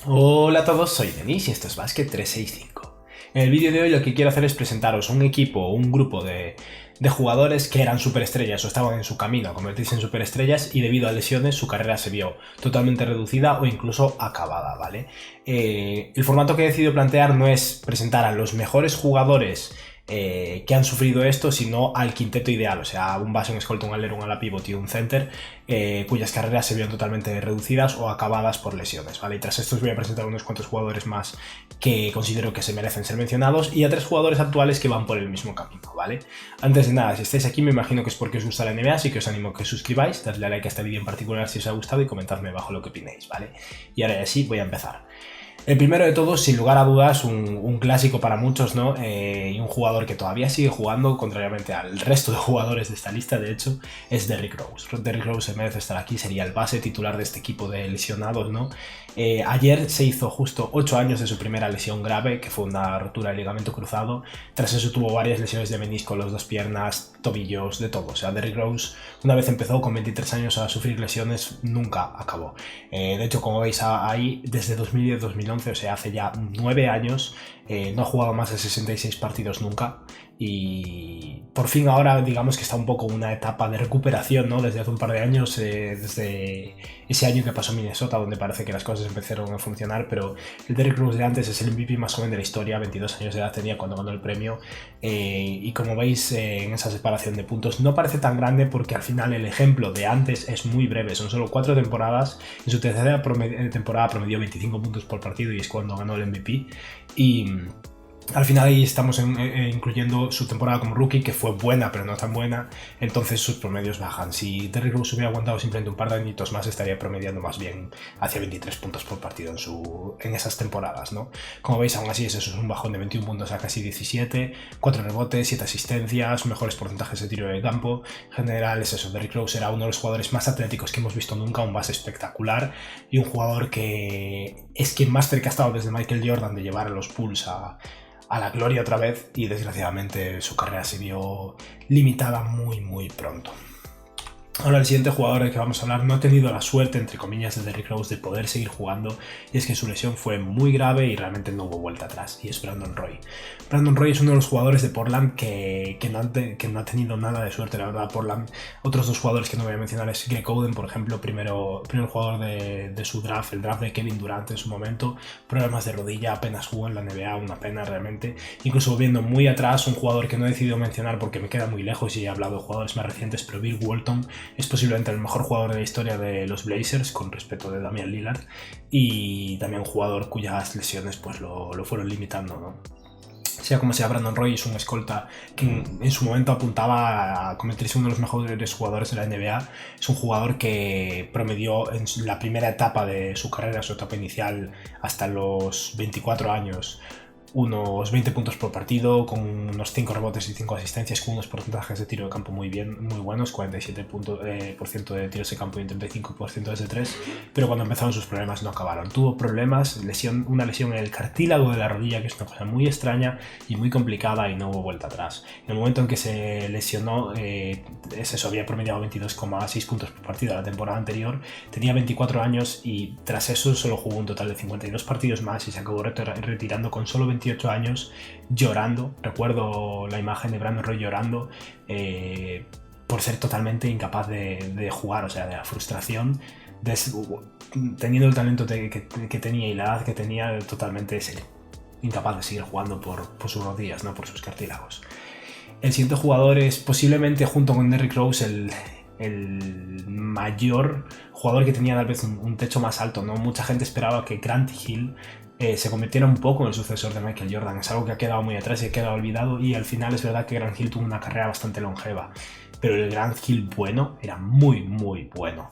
Hola a todos, soy Denis y esto es Basket 365. En el vídeo de hoy lo que quiero hacer es presentaros un equipo o un grupo de jugadores que eran superestrellas o estaban en su camino a convertirse en superestrellas y debido a lesiones su carrera se vio totalmente reducida o incluso acabada, ¿vale? El formato que he decidido plantear no es presentar a los mejores jugadores que han sufrido esto, sino al quinteto ideal, o sea, un base, un escolta, un alero, un ala pivot y un center, cuyas carreras se vieron totalmente reducidas o acabadas por lesiones, ¿vale? Y tras esto os voy a presentar unos cuantos jugadores más que considero que se merecen ser mencionados y a 3 jugadores actuales que van por el mismo camino, ¿vale? Antes de nada, si estáis aquí me imagino que es porque os gusta la NBA, así que os animo a que os suscribáis, dadle a like a este vídeo en particular si os ha gustado y comentadme abajo lo que opinéis, ¿vale? Y ahora ya sí, voy a empezar. El primero de todos, sin lugar a dudas, un clásico para muchos, ¿no? Y un jugador que todavía sigue jugando, contrariamente al resto de jugadores de esta lista, de hecho, es Derrick Rose. Derrick Rose se merece estar aquí, sería el base titular de este equipo de lesionados, ¿no? Ayer se hizo justo 8 años de su primera lesión grave, que fue una rotura del ligamento cruzado. Tras eso tuvo varias lesiones de menisco, las 2 piernas, tobillos, de todo. O sea, Derrick Rose, una vez empezó con 23 años a sufrir lesiones, nunca acabó. De hecho, como veis ahí, desde 2010-2011, o sea, hace ya 9 años, no ha jugado más de 66 partidos nunca y por fin ahora digamos que está un poco una etapa de recuperación, ¿no? Desde hace un par de años, desde ese año que pasó en Minnesota, donde parece que las cosas empezaron a funcionar, pero el Derrick Rose de antes es el MVP más joven de la historia, 22 años de edad tenía cuando ganó el premio, y como veis en esa separación de puntos no parece tan grande porque al final el ejemplo de antes es muy breve, son solo 4 temporadas, en su tercera temporada promedió 25 puntos por partido y es cuando ganó el MVP y al final ahí estamos incluyendo su temporada como rookie, que fue buena pero no tan buena, entonces sus promedios bajan. Si Derrick Rose hubiera aguantado simplemente un par de añitos más, estaría promediando más bien hacia 23 puntos por partido en esas temporadas, ¿no? Como veis, aún así eso es un bajón de 21 puntos a casi 17, 4 rebotes, 7 asistencias, mejores porcentajes de tiro de campo. En general es eso, Derrick Rose era uno de los jugadores más atléticos que hemos visto nunca, un base espectacular y un jugador que es quien más cerca ha estado desde Michael Jordan de llevar a los Bulls a la gloria otra vez, y desgraciadamente su carrera se vio limitada muy pronto. Ahora el siguiente jugador del que vamos a hablar no ha tenido la suerte, entre comillas, de Derrick Rose de poder seguir jugando, y es que su lesión fue muy grave y realmente no hubo vuelta atrás, y es Brandon Roy. Brandon Roy es uno de los jugadores de Portland que no ha tenido nada de suerte, la verdad. Portland, otros 2 jugadores que no voy a mencionar es Greg Oden, por ejemplo, primero jugador de su draft, el draft de Kevin Durant en su momento, problemas de rodilla, apenas jugó en la NBA, una pena realmente. Incluso volviendo muy atrás, un jugador que no he decidido mencionar porque me queda muy lejos y he hablado de jugadores más recientes, pero Bill Walton es posiblemente el mejor jugador de la historia de los Blazers, con respeto de Damian Lillard, y también un jugador cuyas lesiones pues lo fueron limitando, ¿no? Sea como sea, Brandon Roy es un escolta que en su momento apuntaba a convertirse en uno de los mejores jugadores de la NBA. Es un jugador que promedió en la primera etapa de su carrera, su etapa inicial, hasta los 24 años, unos 20 puntos por partido, con unos 5 rebotes y 5 asistencias, con unos porcentajes de tiro de campo muy buenos, 47% de tiros de campo y un 35% desde 3, pero cuando empezaron sus problemas no acabaron. Tuvo problemas, una lesión en el cartílago de la rodilla, que es una cosa muy extraña y muy complicada, y no hubo vuelta atrás. En el momento en que se lesionó, había promediado 22,6 puntos por partido la temporada anterior, tenía 24 años y tras eso solo jugó un total de 52 partidos más y se acabó retirando con solo 28 años, llorando. Recuerdo la imagen de Brandon Roy llorando por ser totalmente incapaz de jugar, o sea, de la frustración, teniendo el talento que tenía y la edad que tenía, totalmente incapaz de seguir jugando por sus rodillas, no por sus cartílagos. El siguiente jugador es posiblemente, junto con Derrick Rose, el mayor jugador que tenía tal vez un techo más alto, ¿no? Mucha gente esperaba que Grant Hill se convirtiera un poco en el sucesor de Michael Jordan. Es algo que ha quedado muy atrás y ha quedado olvidado, y al final es verdad que Grant Hill tuvo una carrera bastante longeva, pero el Grant Hill bueno era muy bueno.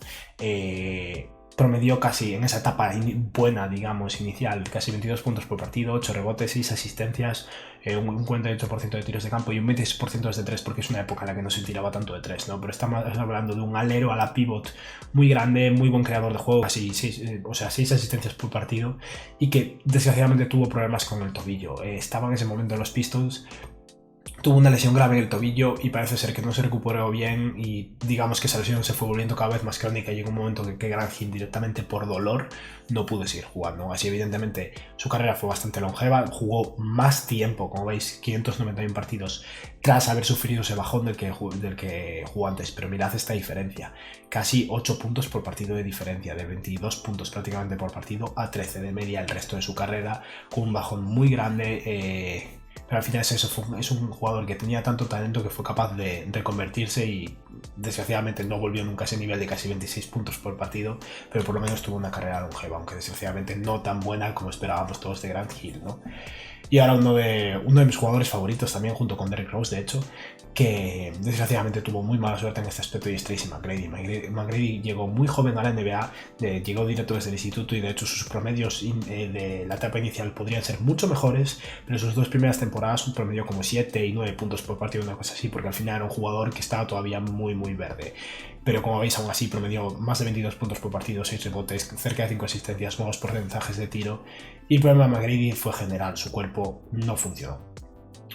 Promedió casi en esa etapa buena, digamos, inicial, casi 22 puntos por partido, 8 rebotes, 6 asistencias, un 48% de tiros de campo y un 20% desde 3, porque es una época en la que no se tiraba tanto de 3, ¿no? Pero estamos hablando de un alero a la pivot muy grande, muy buen creador de juego, casi 6 asistencias por partido, y que desgraciadamente tuvo problemas con el tobillo. Estaba en ese momento en los Pistons, tuvo una lesión grave en el tobillo y parece ser que no se recuperó bien, y digamos que esa lesión se fue volviendo cada vez más crónica y llegó un momento que Grant Hill directamente por dolor no pudo seguir jugando. Así evidentemente su carrera fue bastante longeva, jugó más tiempo, como veis, 591 partidos tras haber sufrido ese bajón del que jugó antes, pero mirad esta diferencia, casi 8 puntos por partido de diferencia, de 22 puntos prácticamente por partido a 13 de media el resto de su carrera, con un bajón muy grande. Pero al final es eso, es un jugador que tenía tanto talento que fue capaz de reconvertirse y desgraciadamente no volvió nunca a ese nivel de casi 26 puntos por partido, pero por lo menos tuvo una carrera longeva, aunque desgraciadamente no tan buena como esperábamos todos de Grant Hill, ¿no? Y ahora uno de mis jugadores favoritos también, junto con Derrick Rose, de hecho, que desgraciadamente tuvo muy mala suerte en este aspecto, y es Tracy McGrady. McGrady llegó muy joven a la NBA, llegó directo desde el instituto, y de hecho sus promedios de la etapa inicial podrían ser mucho mejores, pero sus 2 primeras temporadas un promedio como 7 y 9 puntos por partido, una cosa así, porque al final era un jugador que estaba todavía muy verde. Pero como veis, aún así promedió más de 22 puntos por partido, 6 rebotes, cerca de 5 asistencias, buenos porcentajes de tiro, y el problema de McGrady fue general, su cuerpo no funcionó.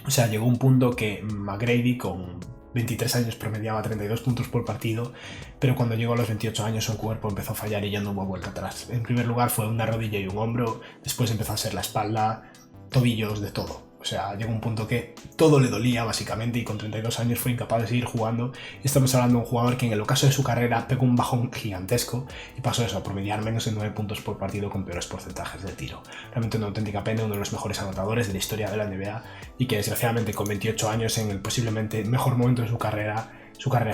O sea, llegó un punto que McGrady con 23 años promediaba 32 puntos por partido, pero cuando llegó a los 28 años su cuerpo empezó a fallar y ya no hubo vuelta atrás. En primer lugar fue una rodilla y un hombro, después empezó a ser la espalda, tobillos, de todo. O sea, llegó un punto que todo le dolía básicamente, y con 32 años fue incapaz de seguir jugando. Estamos hablando de un jugador que en el ocaso de su carrera pegó un bajón gigantesco y pasó eso, a promediar menos de 9 puntos por partido con peores porcentajes de tiro. Realmente una auténtica pena, uno de los mejores anotadores de la historia de la NBA, y que desgraciadamente con 28 años, en el posiblemente mejor momento de su carrera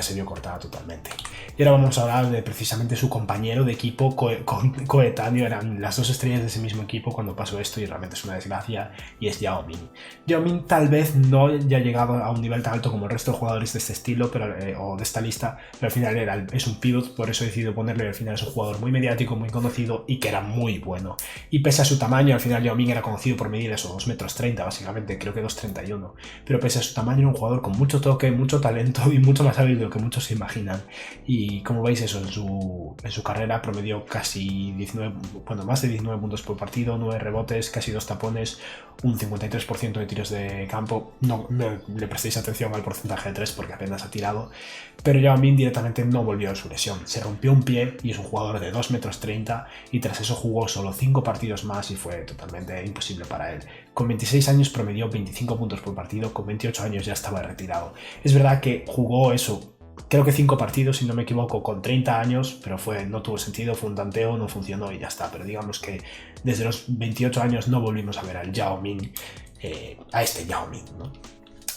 se vio cortada totalmente. Y ahora vamos a hablar de precisamente su compañero de equipo coetáneo, eran las 2 estrellas de ese mismo equipo cuando pasó esto, y realmente es una desgracia, y es Yao Ming. Yao Ming tal vez no haya llegado a un nivel tan alto como el resto de jugadores de este estilo, o de esta lista, pero al final es un pivot, por eso he decidido ponerle. Al final es un jugador muy mediático, muy conocido, y que era muy bueno. Y pese a su tamaño, al final Yao Ming era conocido por medir eso, 2,30 metros básicamente, creo que 2,31, pero pese a su tamaño era un jugador con mucho toque, mucho talento y mucho más hábil de lo que muchos se imaginan. Y como veis, eso, en su carrera promedió casi más de 19 puntos por partido, 9 rebotes, casi 2 tapones, un 53% de tiros de campo. No le prestéis atención al porcentaje de 3 porque apenas ha tirado, pero Yao Ming directamente no volvió a su lesión, se rompió un pie y es un jugador de 2,30 metros, y tras eso jugó solo 5 partidos más y fue totalmente imposible para él. Con 26 años promedió 25 puntos por partido, con 28 años ya estaba retirado. Es verdad que jugó eso, creo que 5 partidos, si no me equivoco, con 30 años, pero no tuvo sentido, fue un tanteo, no funcionó y ya está. Pero digamos que desde los 28 años no volvimos a ver al Yao Ming, a este Yao Ming, ¿no?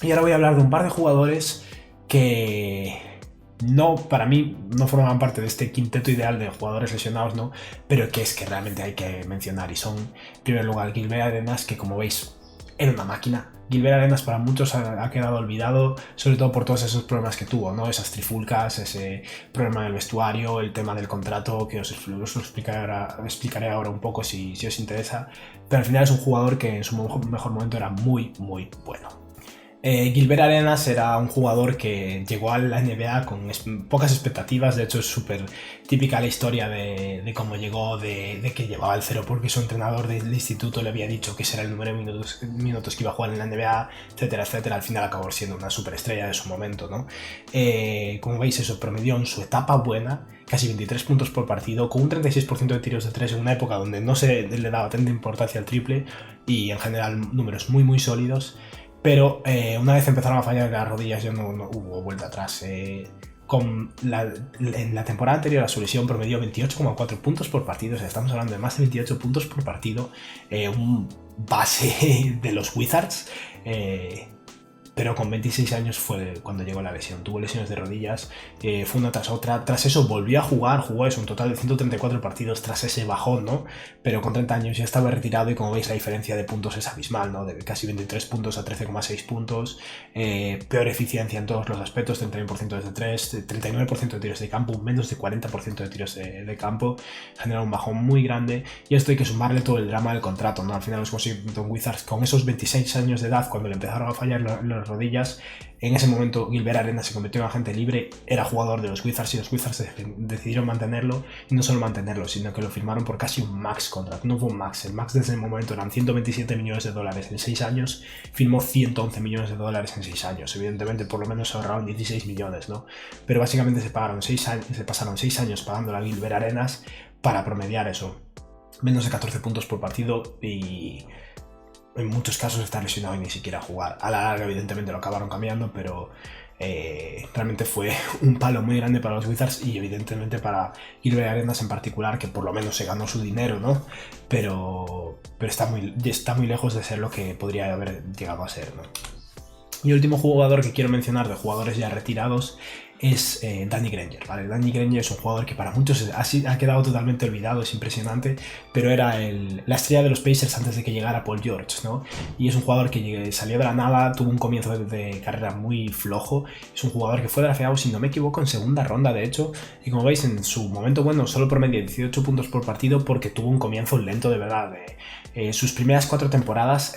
Y ahora voy a hablar de un par de jugadores que para mí no forman parte de este quinteto ideal de jugadores lesionados, ¿no? Pero que realmente hay que mencionar, y son, en primer lugar, Gilbert Arenas, que como veis era una máquina. Gilbert Arenas para muchos ha quedado olvidado, sobre todo por todos esos problemas que tuvo, ¿no? Esas trifulcas, ese problema del vestuario, el tema del contrato, que os lo explicaré ahora un poco si os interesa, pero al final es un jugador que en su mejor momento era muy bueno. Gilbert Arenas era un jugador que llegó a la NBA con pocas expectativas. De hecho es súper típica la historia de cómo llegó, de que llevaba el cero porque su entrenador del instituto le había dicho que ese era el número de minutos que iba a jugar en la NBA, etcétera, etcétera. Al final acabó siendo una superestrella de su momento, ¿no? Como veis, eso promedió en su etapa buena casi 23 puntos por partido, con un 36% de tiros de 3 en una época donde no se le daba tanta importancia al triple, y en general números muy sólidos. Pero una vez empezaron a fallar las rodillas ya no hubo vuelta atrás. En la temporada anterior a su lesión promedió 28,4 puntos por partido, o sea, estamos hablando de más de 28 puntos por partido, un base de los Wizards, pero con 26 años fue cuando llegó la lesión. Tuvo lesiones de rodillas, fue una tras otra. Tras eso volvió a jugó eso, un total de 134 partidos tras ese bajón, ¿no? Pero con 30 años ya estaba retirado, y como veis la diferencia de puntos es abismal, ¿no? De casi 23 puntos a 13,6 puntos, peor eficiencia en todos los aspectos, 31% desde 3, 39% de tiros de campo, menos de 40% de tiros de campo, genera un bajón muy grande, y esto hay que sumarle todo el drama del contrato, ¿no? Al final los Washington Wizards, con esos 26 años de edad, cuando le empezaron a fallar los rodillas. En ese momento Gilbert Arenas se convirtió en agente libre, era jugador de los Wizards y los Wizards decidieron mantenerlo, y no solo mantenerlo, sino que lo firmaron por casi un max contract. No fue un max, el max desde ese momento eran 127 millones de dólares en 6 años, firmó 111 millones de dólares en 6 años. Evidentemente por lo menos se ahorraron 16 millones, ¿no? Pero básicamente se pasaron 6 años pagando a Gilbert Arenas para promediar eso, menos de 14 puntos por partido, y en muchos casos está lesionado y ni siquiera jugar. A la larga evidentemente lo acabaron cambiando, pero realmente fue un palo muy grande para los Wizards y evidentemente para Gilbert Arenas en particular, que por lo menos se ganó su dinero, ¿no? Pero está muy lejos de ser lo que podría haber llegado a ser, ¿no? Y el último jugador que quiero mencionar de jugadores ya retirados es Danny Granger, ¿vale? Danny Granger es un jugador que para muchos ha quedado totalmente olvidado, es impresionante, pero era la estrella de los Pacers antes de que llegara Paul George, ¿no? Y es un jugador que salió de la nada, tuvo un comienzo de carrera muy flojo, es un jugador que fue drafteado, si no me equivoco, en segunda ronda, de hecho, y como veis, en su momento bueno, solo promedio 18 puntos por partido porque tuvo un comienzo lento de verdad. Sus primeras 4 temporadas...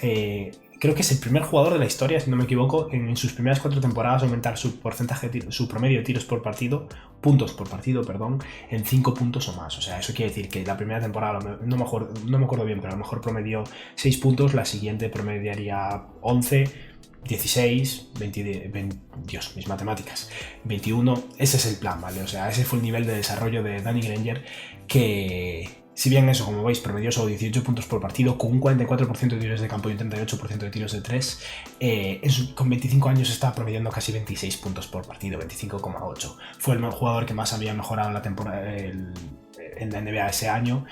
creo que es el primer jugador de la historia, si no me equivoco, en sus primeras 4 temporadas aumentar su porcentaje, su promedio de tiros por partido, puntos por partido, perdón, en 5 puntos o más. O sea, eso quiere decir que la primera temporada, no me acuerdo bien, pero a lo mejor promedió 6 puntos, la siguiente promediaría 11, 16, 20, Dios, mis matemáticas, 21, ese es el plan, ¿vale? O sea, ese fue el nivel de desarrollo de Danny Granger, que... Si bien eso, como veis, promedió solo 18 puntos por partido, con un 44% de tiros de campo y un 38% de tiros de 3, con 25 años estaba promediando casi 26 puntos por partido, 25,8. Fue el jugador que más había mejorado la temporada en la NBA ese año.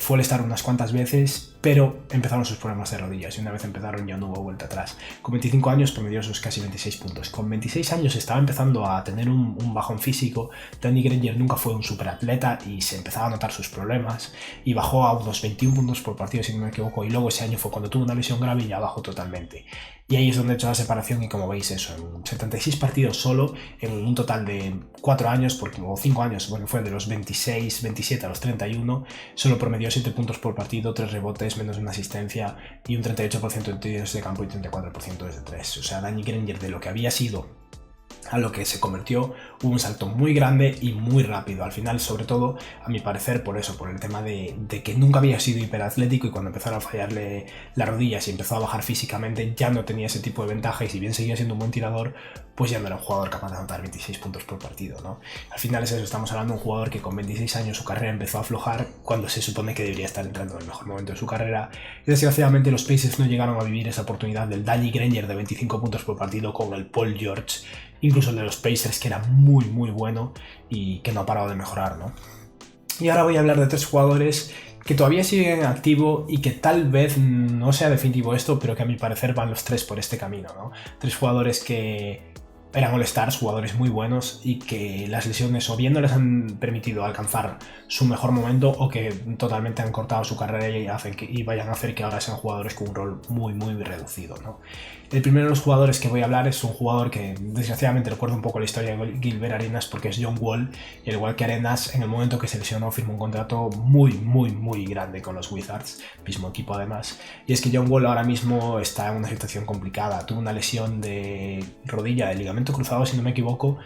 Fue All-Star unas cuantas veces, pero empezaron sus problemas de rodillas y una vez empezaron ya no hubo vuelta atrás. Con 25 años promedió sus casi 26 puntos. Con 26 años estaba empezando a tener un bajón físico. Danny Granger nunca fue un superatleta y se empezaba a notar sus problemas y bajó a unos 21 puntos por partido, si no me equivoco, y luego ese año fue cuando tuvo una lesión grave y ya bajó totalmente. Y ahí es donde he hecho la separación y como veis eso, en 76 partidos solo, en un total de 4 años, o 5 años, bueno, fue de los 26, 27 a los 31, solo promedió 7 puntos por partido, 3 rebotes, menos de una asistencia y un 38% de tiros de campo y 34% de 3. O sea, Danny Granger, de lo que había sido a lo que se convirtió, hubo un salto muy grande y muy rápido. Al final, sobre todo, a mi parecer, por eso, por el tema de que nunca había sido hiperatlético y cuando empezaron a fallarle las rodillas y empezó a bajar físicamente, ya no tenía ese tipo de ventaja y si bien seguía siendo un buen tirador, pues ya no era un jugador capaz de anotar 26 puntos por partido, ¿no? Al final es eso, estamos hablando de un jugador que con 26 años su carrera empezó a aflojar cuando se supone que debería estar entrando en el mejor momento de su carrera y desgraciadamente los Pacers no llegaron a vivir esa oportunidad del Danny Granger de 25 puntos por partido con el Paul George, incluso el de los Pacers, que era muy muy bueno y que no ha parado de mejorar, ¿no? Y ahora voy a hablar de 3 jugadores que todavía siguen en activo y que tal vez no sea definitivo esto, pero que a mi parecer van los 3 por este camino, ¿no? 3 jugadores que eran All-Stars, jugadores muy buenos y que las lesiones o bien no les han permitido alcanzar su mejor momento o que totalmente han cortado su carrera y vayan a hacer que ahora sean jugadores con un rol muy muy reducido, ¿no? El primero de los jugadores que voy a hablar es un jugador que desgraciadamente recuerda un poco la historia de Gilbert Arenas porque es John Wall, y al igual que Arenas, en el momento que se lesionó firmó un contrato muy muy muy grande con los Wizards, mismo equipo además, y es que John Wall ahora mismo está en una situación complicada. Tuvo una lesión de rodilla, de ligamento cruzado si no me equivoco,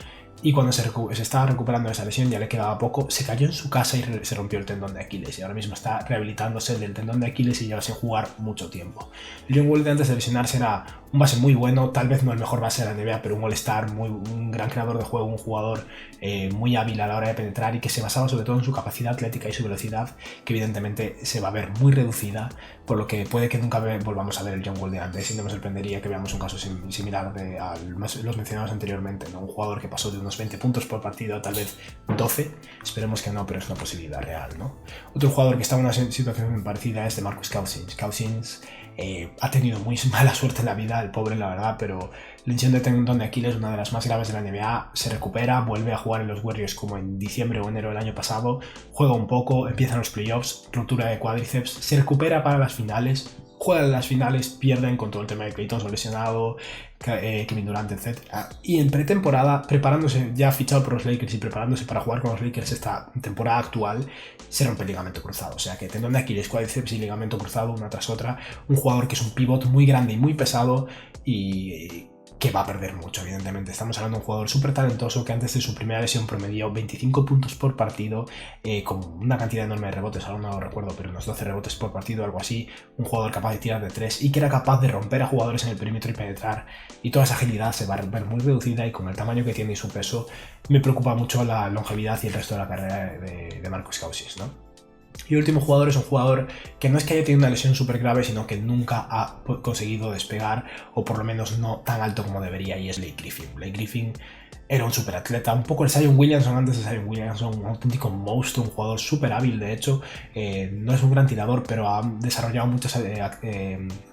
y cuando se estaba recuperando de esa lesión, ya le quedaba poco, se cayó en su casa y se rompió el tendón de Aquiles y ahora mismo está rehabilitándose del tendón de Aquiles y lleva sin jugar mucho tiempo. John Wall antes de lesionarse era un base muy bueno, tal vez no el mejor base de la NBA, pero un All-Star, un gran creador de juego, un jugador muy hábil a la hora de penetrar y que se basaba sobre todo en su capacidad atlética y su velocidad, que evidentemente se va a ver muy reducida, por lo que puede que nunca volvamos a ver el John Wall de antes y no me sorprendería que veamos un caso similar a los mencionados anteriormente, ¿no? Un jugador que pasó de unos 20 puntos por partido a tal vez 12, esperemos que no, pero es una posibilidad real, ¿no? Otro jugador que está en una situación parecida es de Marcus Cousins. Cousins ha tenido muy mala suerte en la vida, el pobre, la verdad, pero lesión de tendón de Aquiles, una de las más graves de la NBA, se recupera, vuelve a jugar en los Warriors como en diciembre o enero del año pasado, juega un poco, empiezan los playoffs, rotura de cuádriceps, se recupera para las finales, juegan en las finales, pierden con todo el tema de Klay Thompson lesionado, Kevin Durant, etc. Y en pretemporada, preparándose, ya fichado por los Lakers y preparándose para jugar con los Lakers esta temporada actual, se rompe el ligamento cruzado. O sea que tendón de Aquiles, cuádriceps y ligamento cruzado una tras otra. Un jugador que es un pivot muy grande y muy pesado y que va a perder mucho, evidentemente. Estamos hablando de un jugador súper talentoso que antes de su primera lesión promedió 25 puntos por partido, con una cantidad enorme de rebotes, ahora no lo recuerdo, pero unos 12 rebotes por partido, algo así. Un jugador capaz de tirar de 3 y que era capaz de romper a jugadores en el perímetro y penetrar, y toda esa agilidad se va a ver muy reducida, y con el tamaño que tiene y su peso me preocupa mucho la longevidad y el resto de la carrera de Marcus Cousins, ¿no? Y el último jugador es un jugador que no es que haya tenido una lesión súper grave, sino que nunca ha conseguido despegar, o por lo menos no tan alto como debería, y es Blake Griffin. Blake Griffin era un súper atleta, un poco el Zion Williamson antes de Zion Williamson, un auténtico monstruo, un jugador súper hábil. De hecho, no es un gran tirador, pero ha desarrollado muchas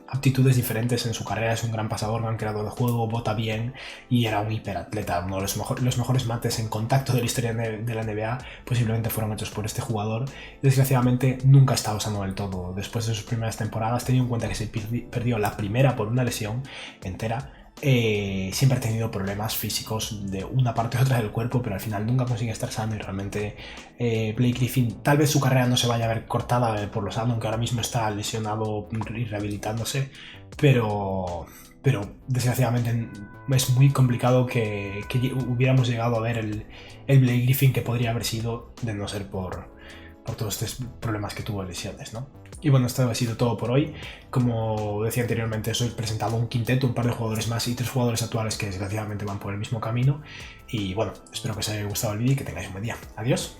aptitudes diferentes en su carrera. Es un gran pasador, gran creador de juego, bota bien y era un hiperatleta. Uno de los mejores mates en contacto de la historia de la NBA posiblemente fueron hechos por este jugador. Desgraciadamente nunca ha estado sano del todo. Después de sus primeras temporadas, teniendo en cuenta que se perdió la primera por una lesión entera, siempre ha tenido problemas físicos de una parte u otra del cuerpo, pero al final nunca consigue estar sano. Y realmente Blake Griffin, tal vez su carrera no se vaya a ver cortada por lo sano, aunque ahora mismo está lesionado y rehabilitándose, pero desgraciadamente es muy complicado que hubiéramos llegado a ver el Blake Griffin que podría haber sido, de no ser por todos estos problemas que tuvo, lesiones, ¿no? Y bueno, esto ha sido todo por hoy. Como decía anteriormente, os he presentado un quinteto, un par de jugadores más y 3 jugadores actuales que desgraciadamente van por el mismo camino. Y bueno, espero que os haya gustado el vídeo y que tengáis un buen día. Adiós.